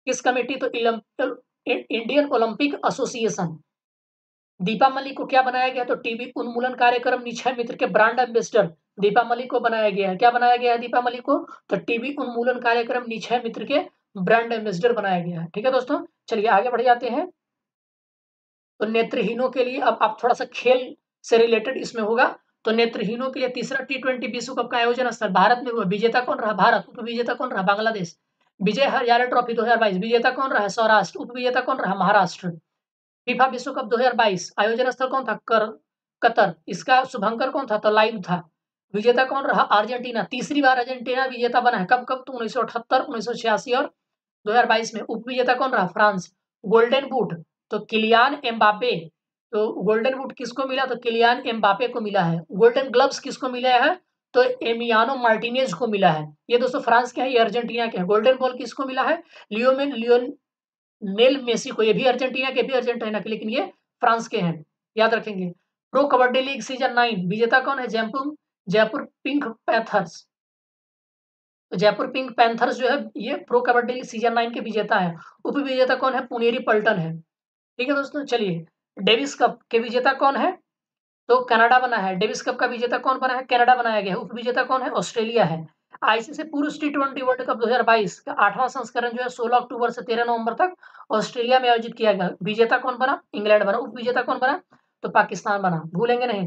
किस कमेटी? तो Indian Olympic association. Deepa Malik को क्या बनाया गया? तो टीबी उन्मूलन कार्यक्रम निक्षय मित्र के ब्रांड एम्बेसडर दीपा मलिक को बनाया गया है। क्या बनाया गया है दीपा मलिक को? तो टीबी उन्मूलन कार्यक्रम निक्षय मित्र के ब्रांड एम्बेसडर बनाया गया है। ठीक है दोस्तों, चलिए आगे बढ़ जाते हैं। तो नेत्रहीनों के लिए अब आप थोड़ा सा खेल से रिलेटेड इसमें होगा। तो नेत्रहीनों के लिए तीसरा T20 विश्व कप का आयोजन स्थल भारत में हुआ। विजेता कौन रहा? भारत। उपविजेता कौन रहा? बांग्लादेश। विजय हजारे ट्रॉफी 2022 विजेता कौन रहा? सौराष्ट्र। उपविजेता कौन रहा? महाराष्ट्र। फीफा विश्व कप 2022 आयोजन स्थल कौन था? कतर। इसका शुभंकर कौन था? तो लाइव था। विजेता कौन रहा? अर्जेंटीना। तीसरी बार अर्जेंटीना विजेता बना है। कब कब? तो 1978, 1986 और 2022 में। उपविजेता कौन रहा? फ्रांस। गोल्डन बूट तो किलियान एम्बापे। तो गोल्डन बूट किसको मिला? तो किलियान एम्बापे को मिला है। गोल्डन ग्लव्स किसको मिला है? तो एमिलियानो मार्टिनेज को मिला है। ये दोस्तों फ्रांस के हैं, ये अर्जेंटीना के हैं। गोल्डन बॉल किसको मिला है? लियोनेल मेसी को। ये भी अर्जेंटीना के, लेकिन ये फ्रांस के हैं, याद रखेंगे। प्रो कबड्डी लीग सीजन 9 विजेता कौन है? Jaipur pink panthers. तो जयपुर पिंक पैंथर्स जो है ये प्रो कबड्डी लीग सीजन 9 के विजेता है। उप विजेता कौन है? पुनेरी पल्टन है। ठीक है दोस्तों, चलिए। डेविस कप के विजेता कौन है? तो कनाडा बना है। डेविस कप का विजेता कौन बना है? कनाडा बनाया गया है। उप विजेता कौन है? ऑस्ट्रेलिया है। आईसीसी पुरुष टी20 वर्ल्ड कप 2022 का 8वां संस्करण जो है 16 अक्टूबर से 13 नवंबर तक ऑस्ट्रेलिया में आयोजित किया गया। विजेता कौन बना? इंग्लैंड बना। उप विजेता कौन बना? तो पाकिस्तान बना, भूलेंगे नहीं।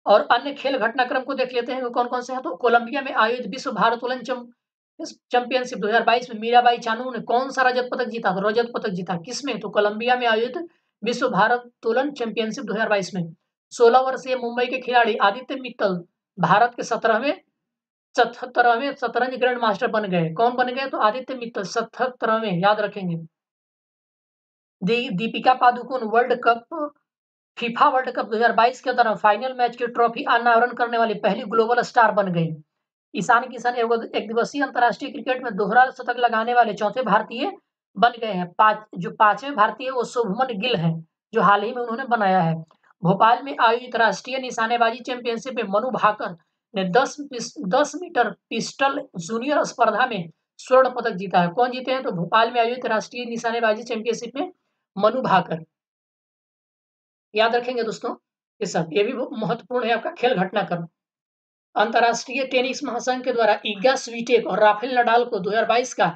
और अन्य खेल घटनाक्रम को देख लेते हैं वो कौन कौन से हैं। तो कोलंबिया में आयोजित विश्व भारोत्तोलन चैंपियनशिप 2022 में मीराबाई चानू ने कौन सा रजत पदक जीता? तो रजत पदक जीता। किसमें? तो कोलंबिया में आयोजित विश्व भारोत्तोलन चैंपियनशिप 2022 में। 16 वर्षीय मुंबई के खिलाड़ी आदित्य मित्तल भारत के 77वें शतरंज ग्रैंड मास्टर बन गए। कौन बन गए? तो आदित्य मित्तल 77वें, याद रखेंगे। Deepika Padukone FIFA world cup 2022 के दौरान फाइनल मैच की ट्रॉफी अनावरण करने वाली पहली ग्लोबल स्टार बन गई। ईशान किशन एक दिवसीय अंतर्राष्ट्रीय क्रिकेट में दोहरा शतक लगाने वाले चौथे भारतीय बन गए हैं। जो 5वें भारतीय वो शुभमन गिल हैं, जो हाल ही में उन्होंने बनाया है। भोपाल में आयोजित राष्ट्रीय निशानेबाजी चैंपियनशिप में मनु भाकर ने 10 मीटर पिस्टल जूनियर स्पर्धा में स्वर्ण पदक जीता है। कौन जीते हैं? तो भोपाल में आयोजित राष्ट्रीय निशानेबाजी चैंपियनशिप में मनु भाकर, याद रखेंगे दोस्तों। ये सब ये भी महत्वपूर्ण है आपका खेल घटनाक्रम। अंतर्राष्ट्रीय टेनिस महासंघ के द्वारा इगा स्वीटेक और राफेल नडाल को 2022 का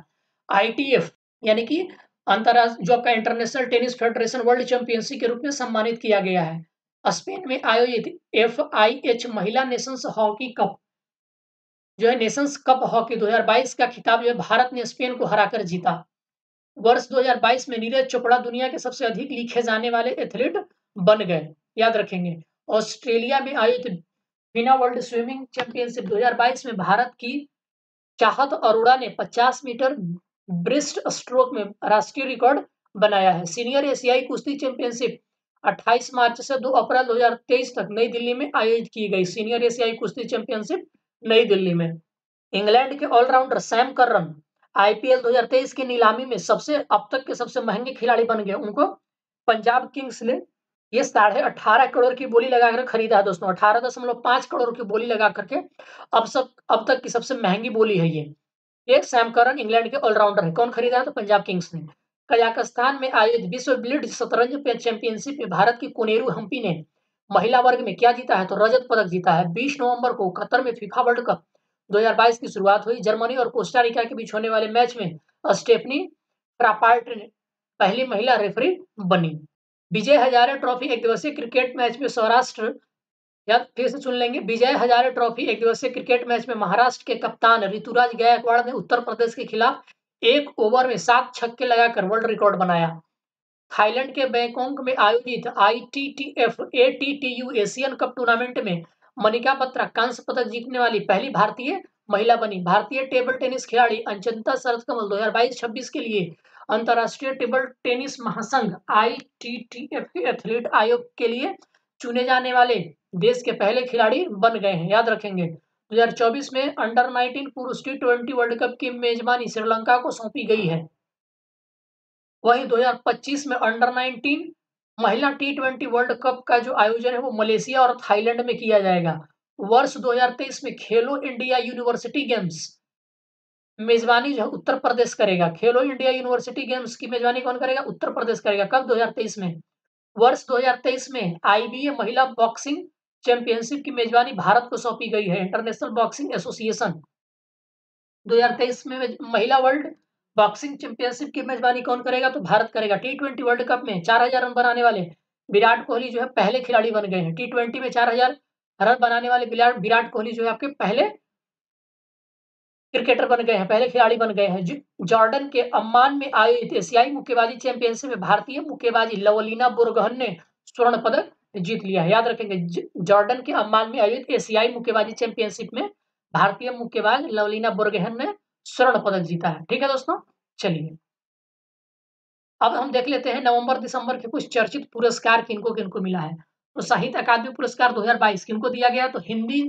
ITF यानी कि अंतर्राष्ट्रीय जो आपका international tennis federation world championship के रूप में सम्मानित किया गया है। स्पेन में आयोजित FIH महिला नेशंस हॉकी कप जो है नेशंस कप हॉकी 2022 का खिताब जो है भारत ने स्पेन को हराकर जीता। वर्ष 2022 में नीरज चोपड़ा दुनिया के सबसे अधिक लिखे जाने वाले एथलीट बन गए, याद रखेंगे। ऑस्ट्रेलिया में आयोजित FINA वर्ल्ड स्विमिंग चैंपियनशिप 2022 में भारत की चाहत अरोड़ा ने 50 मीटर ब्रेस्ट स्ट्रोक में राष्ट्रीय रिकॉर्ड बनाया है। सीनियर एशियाई कुश्ती चैंपियनशिप 28 मार्च से 2 अप्रैल 2023 तक नई दिल्ली में आयोजित की गई। सीनियर एशियाई कुश्ती चैंपियनशिप नई दिल्ली में। इंग्लैंड के ऑलराउंडर सैम करन IPL 2023 की नीलामी में अब तक के सबसे महंगे खिलाड़ी बन गए। उनको पंजाब किंग्स ने ये 18.5 करोड़ की बोली लगाकर खरीदा है दोस्तों। 18.5 करोड़ की बोली लगा करके अब तक की सबसे महंगी बोली है ये सैम करन इंग्लैंड के ऑलराउंडर है। कौन खरीदा है? तो पंजाब किंग्स ने। कजाकिस्तान में आयोजित विश्व ब्लिट्ज शतरंज चैंपियनशिप में भारत की कोनेरू हम्पी ने महिला वर्ग में क्या जीता है? तो रजत पदक जीता है। 20 नवंबर को कतर में फीफा वर्ल्ड कप 2022 की शुरुआत हुई। जर्मनी और कोस्टारिका के बीच होने वाले मैच में स्टेफनी फ्रापार्ट ने पहली महिला रेफरी बनी। विजय हजारे ट्रॉफी एक दिवसीय क्रिकेट मैच में सौराष्ट्र, या फिर से सुन लेंगे, विजय हजारे ट्रॉफी एक दिवसीय क्रिकेट मैच में महाराष्ट्र के कप्तान ऋतुराज गायकवाड़ ने उत्तर प्रदेश के खिलाफ 1 ओवर में 7 छक्के लगाकर वर्ल्ड रिकॉर्ड बनाया। थाईलैंड के बैंकॉक में आयोजित ITTF ATTU Asian cup tournament में मनिका बत्रा कांस्य पदक जीतने वाली पहली भारतीय महिला बनी। भारतीय टेबल टेनिस खिलाड़ी अंचंता शरद कमल 2022-26 के लिए अंतर्राष्ट्रीय टेबल टेनिस महासंघ ITTF के एथलीट आयोग के लिए चुने जाने वाले देश के पहले खिलाड़ी बन गए हैं, याद रखेंगे। 2024 में अंडर 19 पुरुष T20 वर्ल्ड कप की मेजबानी श्रीलंका को सौंपी गई है। वहीं 2025 में अंडर 19 महिला T20 वर्ल्ड कप का जो आयोजन है वो मलेशिया और थाईलैंड में किया जाएगा। वर्ष 2023 में खेलो इंडिया यूनिवर्सिटी गेम्स मेजबानी जो उत्तर प्रदेश करेगा। खेलो इंडिया यूनिवर्सिटी गेम्स की मेजबानी कौन करेगा? उत्तर प्रदेश करेगा। कब? 2023 में। वर्ष 2023 में IBA महिला बॉक्सिंग चैंपियनशिप की मेजबानी भारत को सौंपी गई है। इंटरनेशनल बॉक्सिंग एसोसिएशन 2023 में महिला वर्ल्ड बॉक्सिंग चैंपियनशिप की मेजबानी कौन करेगा? तो भारत करेगा। T20 वर्ल्ड कप में 4000 रन बनाने वाले विराट कोहली जो है पहले खिलाड़ी बन गए हैं। T20 में 4000 रन बनाने वाले विराट कोहली जो है आपके पहले क्रिकेटर बन गए हैं, पहले खिलाड़ी बन गए हैं। जॉर्डन के अम्मान में आयोजित एशियाई मुक्केबाजी चैंपियनशिप में भारतीय मुक्केबाजी लवलीना बोरगोहेन ने स्वर्ण पदक जीत लिया है, याद रखेंगे। जॉर्डन के अम्मान में आयोजित एशियाई मुक्केबाजी चैंपियनशिप में भारतीय मुक्केबाज लवलीना बोरगोहेन ने स्वर्ण पदक जीता है। ठीक है दोस्तों, चलिए अब हम देख लेते हैं नवंबर दिसंबर के कुछ चर्चित पुरस्कार किनको किनको मिला है। तो साहित्य अकादमी पुरस्कार 2022 किनको दिया गया? तो हिंदी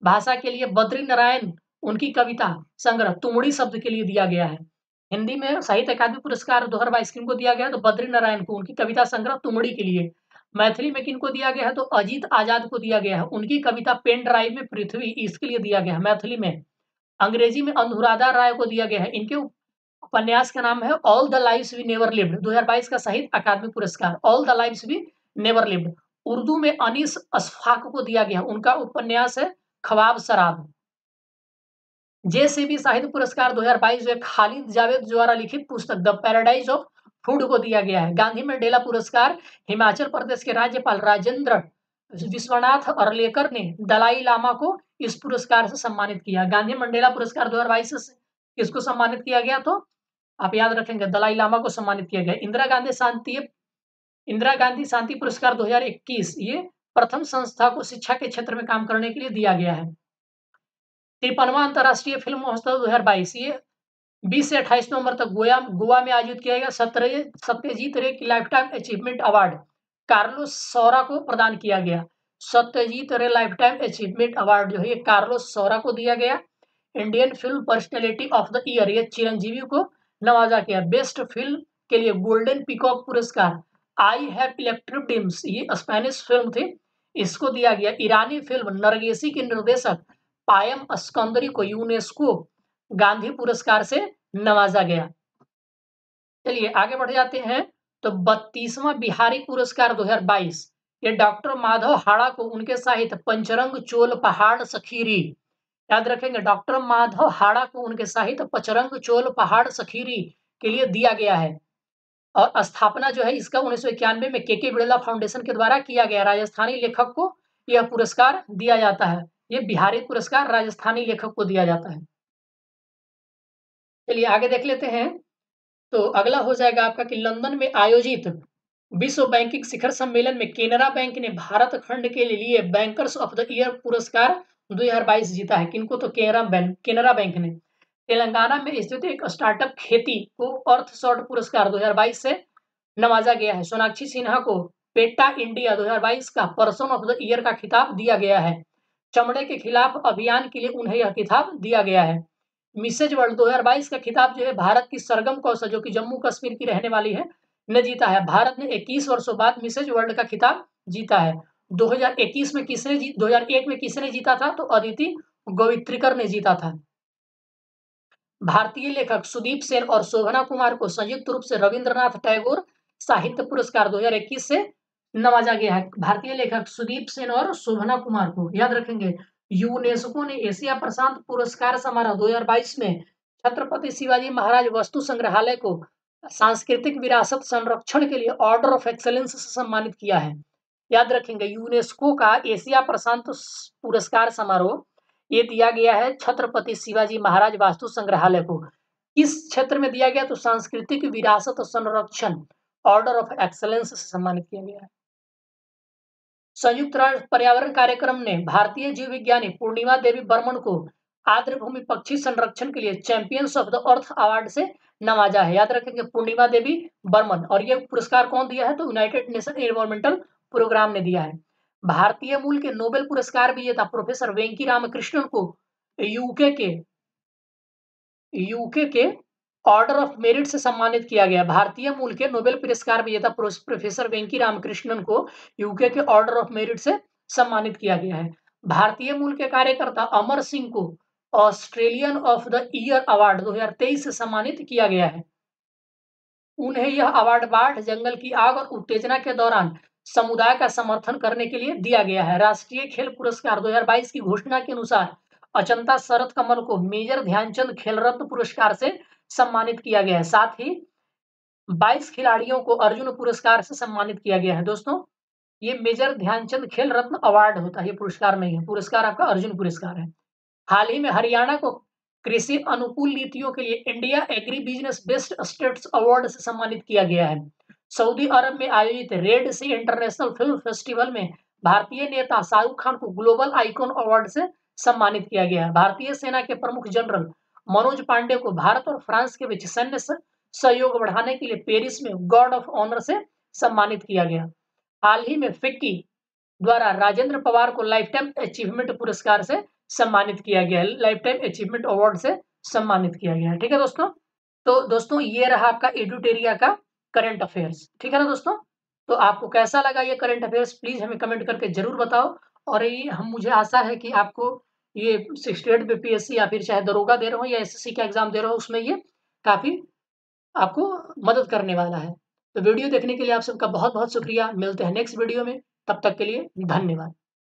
भाषा के लिए बद्री नारायण उनकी कविता संग्रह तुमड़ी शब्द के लिए दिया गया है। हिंदी में साहित्य अकादमी पुरस्कार 2022 किनको दिया गया है? तो बद्री नारायण को, उनकी कविता संग्रह तुमड़ी के लिए। मैथिली में किनको दिया गया है? तो अजीत आजाद को दिया गया है, उनकी कविता पेन ड्राइव में पृथ्वी, इसके लिए दिया गया है मैथिली में। अंग्रेजी में अनुराधा राय को दिया गया है, इनके उपन्यास का नाम है all the lives we never lived, 2022 का साहित्य अकादमी पुरस्कार, all the lives we never lived. Urdu में अनीस अशफाक को दिया गया, उनका उपन्यास है ख्वाब शराब। जेसीबी साहित्य पुरस्कार 2022 में खालिद जावेद द्वारा लिखित पुस्तक द पैराडाइज ऑफ फूड को दिया गया है। गांधी मंडेला पुरस्कार हिमाचल प्रदेश के राज्यपाल राजेंद्र विश्वनाथ अर्लेकर ने दलाई लामा को इस पुरस्कार से सम्मानित किया। गांधी मंडेला पुरस्कार 2022 से किसको सम्मानित किया गया? तो आप याद रखेंगे दलाई लामा को सम्मानित किया गया। इंदिरा गांधी शांति पुरस्कार 2021 ये प्रथम संस्था को शिक्षा के क्षेत्र में काम करने के लिए दिया गया है। 53वां अंतर्राष्ट्रीय फिल्म महोत्सव 2022 ये 20 से 28 नवंबर तक गोवा में आयोजित किया गया। सत्यजीत रे की life time achievement award Carlos Saura को प्रदान किया गया। सत्यजीत रे लाइफ टाइम अचीवमेंट अवार्ड जो है ये कार्लोस सौरा को दिया गया। Indian film personality of the year ये चिरंजीवी को नवाजा गया। बेस्ट फिल्म के लिए गोल्डन पीकॉक पुरस्कार आई हैव इलेक्ट्रिक ड्रीम्स ये स्पेनिश फिल्म थी, इसको दिया गया। ईरानी फिल्म नरगिसी के निर्देशक पायम अस्कंदरी को यूनेस्को गांधी पुरस्कार से नवाजा गया। चलिए आगे बढ़ जाते हैं। तो 32वां बिहारी पुरस्कार 2022 ये डॉक्टर माधव हाड़ा को उनके साहित्य पंचरंग चोल पहाड़ सखीरी, याद रखेंगे डॉक्टर माधव हाड़ा को उनके साहित्य पंचरंग चोल पहाड़ सखीरी के लिए दिया गया है। और स्थापना जो है इसका 1991 में के बिड़ला फाउंडेशन के द्वारा किया गया। राजस्थानी लेखक को यह पुरस्कार दिया जाता है, ये बिहारी पुरस्कार राजस्थानी लेखक को दिया जाता है। चलिए आगे देख लेते हैं। तो अगला हो जाएगा आपका कि लंदन में आयोजित विश्व बैंकिंग शिखर सम्मेलन में केनरा बैंक ने भारत खंड के लिए बैंकर्स ऑफ द ईयर पुरस्कार 2022 जीता है। किनको? तो केनरा बैंक ने। तेलंगाना में स्थित एक स्टार्टअप खेती को अर्थशॉट पुरस्कार 2022 से नवाजा गया है। सोनाक्षी सिन्हा को पेटा इंडिया 2022 का पर्सन ऑफ द ईयर का खिताब दिया गया है। चमड़े के खिलाफ अभियान के लिए उन्हें यह खिताब दिया गया है। मिसेज वर्ल्ड 2022 का खिताब जो है भारत की सरगम कौशल जो कि जम्मू कश्मीर की रहने वाली है ने जीता है। भारत ने 21 वर्षों बाद मिसेज वर्ल्ड का खिताब जीता है। 2021 में 2001 में किसने जीता था? तो अदिति गोवित्रिकर ने जीता था। भारतीय लेखक सुदीप सेन और शोभना कुमार को संयुक्त रूप से रविंद्रनाथ टैगोर साहित्य पुरस्कार 2021 से नवाजा गया है। भारतीय लेखक सुदीप सेन और शोभना कुमार को याद रखेंगे। यूनेस्को ने एशिया प्रशांत पुरस्कार समारोह 2022 में छत्रपति शिवाजी महाराज वस्तु संग्रहालय को सांस्कृतिक विरासत संरक्षण के लिए ऑर्डर ऑफ एक्सेलेंस से सम्मानित किया है। याद रखेंगे यूनेस्को का एशिया प्रशांत पुरस्कार समारोह ये दिया गया है छत्रपति शिवाजी महाराज वास्तु संग्रहालय को। किस क्षेत्र में दिया गया? तो सांस्कृतिक विरासत संरक्षण ऑर्डर ऑफ एक्सेलेंस से सम्मानित किया गया है। संयुक्त राष्ट्र पर्यावरण कार्यक्रम ने भारतीय जीव विज्ञानी पूर्णिमा देवी बर्मन को आर्द्रभूमि पक्षी संरक्षण के लिए champions of the earth award से नवाजा है। याद रखेंगे पूर्णिमा देवी बर्मन। और यह पुरस्कार कौन दिया है? तो यूनाइटेड नेशन एनवायरमेंटल प्रोग्राम ने दिया है। भारतीय मूल के नोबेल पुरस्कार विजेता प्रोफेसर वेंकी रामकृष्णन को यूके के ऑर्डर ऑफ मेरिट से सम्मानित किया गया। भारतीय मूल के नोबेल पुरस्कार विजेता प्रोफेसर वेंकी रामकृष्णन को यूके के ऑर्डर ऑफ मेरिट से सम्मानित किया गया है। भारतीय मूल के कार्यकर्ता अमर सिंह को Australian of the year award 2023 से सम्मानित किया गया है। उन्हें यह अवार्ड बाढ़, जंगल की आग और उत्तेजना के दौरान समुदाय का समर्थन करने के लिए दिया गया है। राष्ट्रीय खेल पुरस्कार 2022 की घोषणा के अनुसार अचंता शरत कमल को मेजर ध्यानचंद खेल रत्न पुरस्कार से सम्मानित किया गया है। साथ ही 22 खिलाड़ियों को अर्जुन पुरस्कार से सम्मानित किया गया है। दोस्तों ये मेजर ध्यानचंद खेल रत्न अवार्ड होता है, ये पुरस्कार नहीं है। पुरस्कार आपका अर्जुन पुरस्कार है। हाल ही में हरियाणा को कृषि अनुकूल नीतियों के लिए India agri business best states award से सम्मानित किया गया है। सऊदी अरब में आयोजित रेड सी इंटरनेशनल फिल्म फेस्टिवल में भारतीय नेता शाहरुख खान को ग्लोबल आइकॉन अवार्ड से सम्मानित किया गया है। भारतीय सेना के प्रमुख जनरल मनोज पांडे को भारत और फ्रांस के बीच सैन्य सहयोग बढ़ाने के लिए पेरिस में गॉर्ड ऑफ ऑनर से सम्मानित किया गया। हाल ही में फिक्की द्वारा राजेंद्र पवार को लाइफ टाइम अचीवमेंट पुरस्कार से सम्मानित किया गया है, लाइफ टाइम अचीवमेंट अवार्ड से सम्मानित किया गया है। ठीक है दोस्तों? तो दोस्तों ये रहा आपका एडुटेरिया का करंट अफेयर्स। ठीक है ना दोस्तों? तो आपको कैसा लगा ये करंट अफेयर्स, प्लीज़ हमें कमेंट करके ज़रूर बताओ। और ये मुझे आशा है कि आपको ये 68 बीपीएससी या फिर चाहे दरोगा दे रहे हो या एसएससी का एग्ज़ाम दे रहे हो, उसमें ये काफ़ी आपको मदद करने वाला है। तो वीडियो देखने के लिए आप सबका बहुत-बहुत शुक्रिया। मिलते हैं नेक्स्ट वीडियो में, तब तक के लिए धन्यवाद।